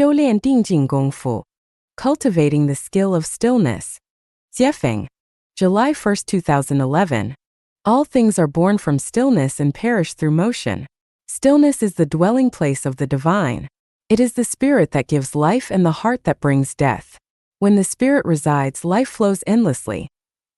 修炼定静功夫. Cultivating the skill of stillness. Jiefeng, July 1, 2011. All things are born from stillness and perish through motion. Stillness is the dwelling place of the divine. It is the spirit that gives life and the heart that brings death. When the spirit resides, life flows endlessly.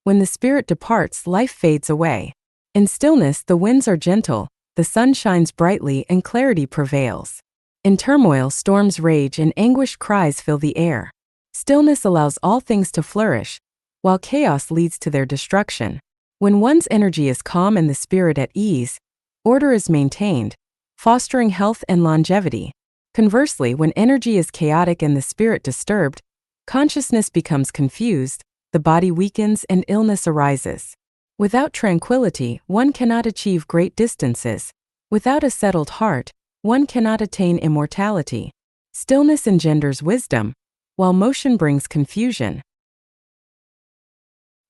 When the spirit departs, life fades away. In stillness, the winds are gentle, the sun shines brightly, and clarity prevails. In turmoil, storms rage and anguished cries fill the air. Stillness allows all things to flourish, while chaos leads to their destruction. When one's energy is calm and the spirit at ease, order is maintained, fostering health and longevity. Conversely, when energy is chaotic and the spirit disturbed, consciousness becomes confused, the body weakens and illness arises. Without tranquility, one cannot achieve great distances. Without a settled heart, one cannot attain immortality. Stillness engenders wisdom, while motion brings confusion.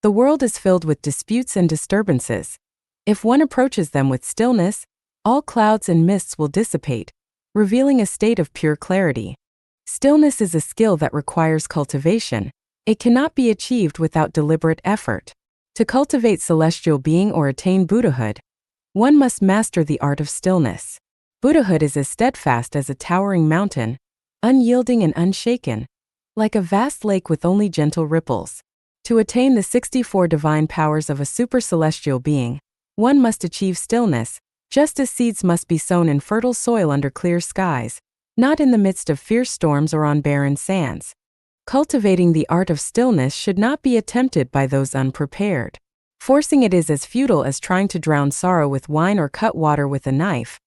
The world is filled with disputes and disturbances. If one approaches them with stillness, all clouds and mists will dissipate, revealing a state of pure clarity. Stillness is a skill that requires cultivation. It cannot be achieved without deliberate effort. To cultivate celestial being or attain Buddhahood, one must master the art of stillness. Buddhahood is as steadfast as a towering mountain, unyielding and unshaken, like a vast lake with only gentle ripples. To attain the 64 divine powers of a super-celestial being, one must achieve stillness, just as seeds must be sown in fertile soil under clear skies, not in the midst of fierce storms or on barren sands. Cultivating the art of stillness should not be attempted by those unprepared. Forcing it is as futile as trying to drown sorrow with wine or cut water with a knife.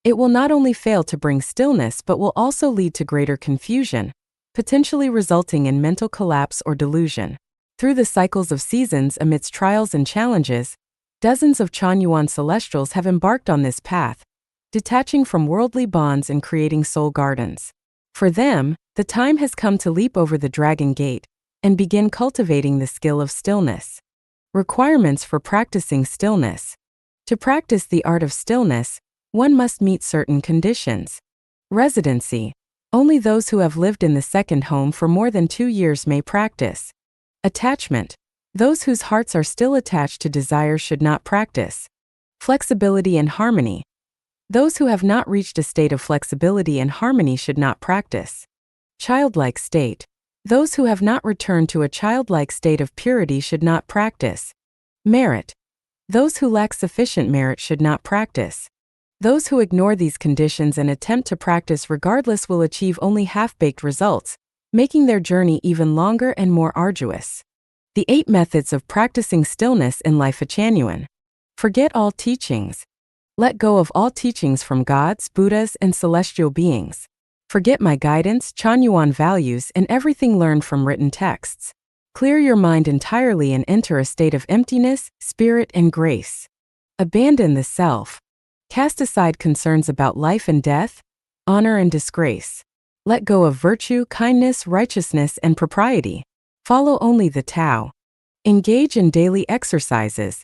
It will not only fail to bring stillness but will also lead to greater confusion, potentially resulting in mental collapse or delusion. Through the cycles of seasons amidst trials and challenges, dozens of Chanyuan celestials have embarked on this path, detaching from worldly bonds and creating soul gardens. For them, the time has come to leap over the dragon gate and begin cultivating the skill of stillness. Requirements for practicing stillness. To practice the art of stillness, one must meet certain conditions. Residency. Only those who have lived in the second home for more than 2 years may practice. Attachment. Those whose hearts are still attached to desires should not practice. Flexibility and harmony. Those who have not reached a state of flexibility and harmony should not practice. Childlike state. Those who have not returned to a childlike state of purity should not practice. Merit. Those who lack sufficient merit should not practice. Those who ignore these conditions and attempt to practice regardless will achieve only half-baked results, making their journey even longer and more arduous. The 8 methods of practicing stillness in life. Chanyuan. Forget all teachings. Let go of all teachings from gods, Buddhas, and celestial beings. Forget my guidance, Chanyuan values, and everything learned from written texts. Clear your mind entirely and enter a state of emptiness, spirit, and grace. Abandon the self. Cast aside concerns about life and death, honor and disgrace. Let go of virtue, kindness, righteousness, and propriety. Follow only the Tao. Engage in daily exercises.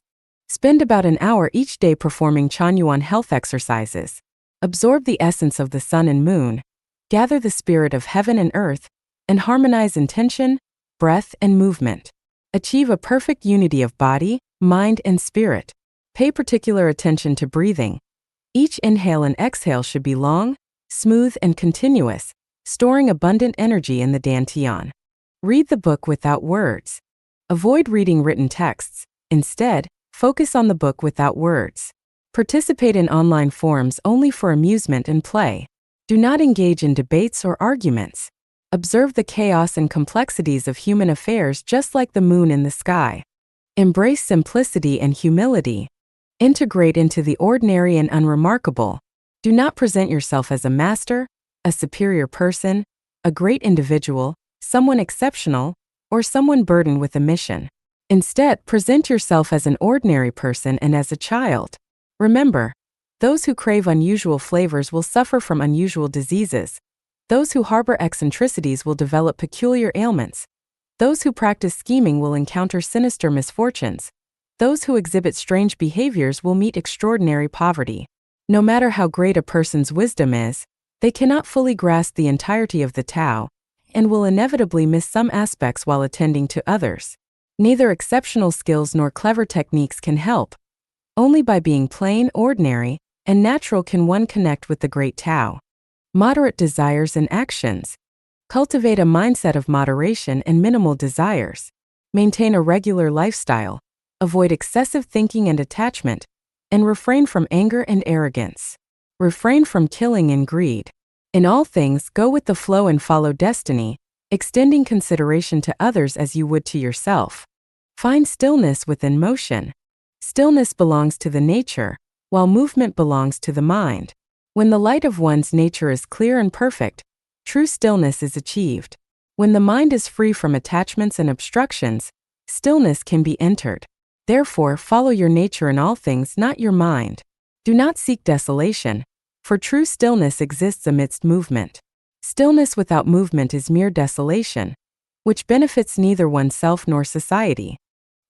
Spend about an hour each day performing Chanyuan health exercises. Absorb the essence of the sun and moon. Gather the spirit of heaven and earth, and harmonize intention, breath, and movement. Achieve a perfect unity of body, mind, and spirit. Pay particular attention to breathing. Each inhale and exhale should be long, smooth, and continuous, storing abundant energy in the dantian. Read the book without words. Avoid reading written texts. Instead, focus on the book without words. Participate in online forums only for amusement and play. Do not engage in debates or arguments. Observe the chaos and complexities of human affairs just like the moon in the sky. Embrace simplicity and humility. Integrate into the ordinary and unremarkable. Do not present yourself as a master, a superior person, a great individual, someone exceptional, or someone burdened with a mission. Instead, present yourself as an ordinary person and as a child. Remember, those who crave unusual flavors will suffer from unusual diseases. Those who harbor eccentricities will develop peculiar ailments. Those who practice scheming will encounter sinister misfortunes. Those who exhibit strange behaviors will meet extraordinary poverty. No matter how great a person's wisdom is, They cannot fully grasp the entirety of the Tao, and will inevitably miss some aspects while attending to others. Neither exceptional skills nor clever techniques can help. Only by being plain, ordinary, and natural can one connect with the great Tao. Moderate desires and actions. Cultivate a mindset of moderation and minimal desires. Maintain a regular lifestyle. Avoid excessive thinking and attachment, and refrain from anger and arrogance. Refrain from killing and greed. In all things, go with the flow and follow destiny, extending consideration to others as you would to yourself. Find stillness within motion. Stillness belongs to the nature, while movement belongs to the mind. When the light of one's nature is clear and perfect, true stillness is achieved. When the mind is free from attachments and obstructions, stillness can be entered. Therefore, follow your nature in all things, not your mind. Do not seek desolation, for true stillness exists amidst movement. Stillness without movement is mere desolation, which benefits neither oneself nor society.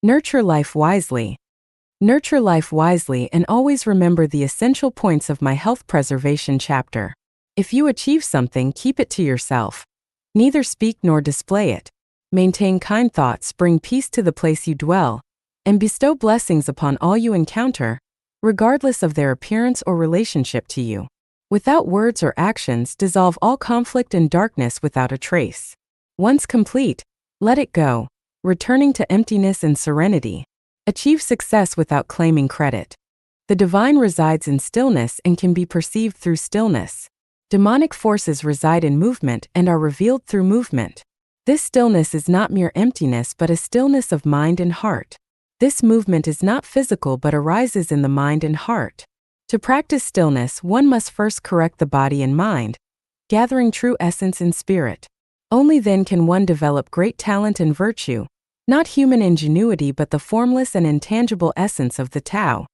Nurture life wisely. Nurture life wisely and always remember the essential points of my health preservation chapter. If you achieve something, keep it to yourself. Neither speak nor display it. Maintain kind thoughts, bring peace to the place you dwell, and bestow blessings upon all you encounter, regardless of their appearance or relationship to you. Without words or actions, dissolve all conflict and darkness without a trace. Once complete, let it go, returning to emptiness and serenity. Achieve success without claiming credit. The divine resides in stillness and can be perceived through stillness. Demonic forces reside in movement and are revealed through movement. This stillness is not mere emptiness but a stillness of mind and heart. This movement is not physical but arises in the mind and heart. To practice stillness, one must first correct the body and mind, gathering true essence in spirit. Only then can one develop great talent and virtue, not human ingenuity but the formless and intangible essence of the Tao.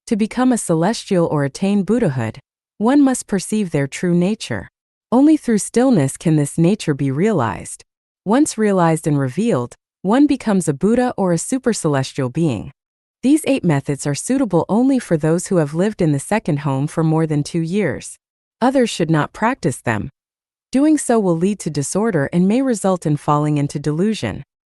To become a celestial or attain Buddhahood, one must perceive their true nature. Only through stillness can this nature be realized. Once realized and revealed, one becomes a Buddha or a super-celestial being. These 8 methods are suitable only for those who have lived in the second home for more than 2 years. Others should not practice them. Doing so will lead to disorder and may result in falling into delusion.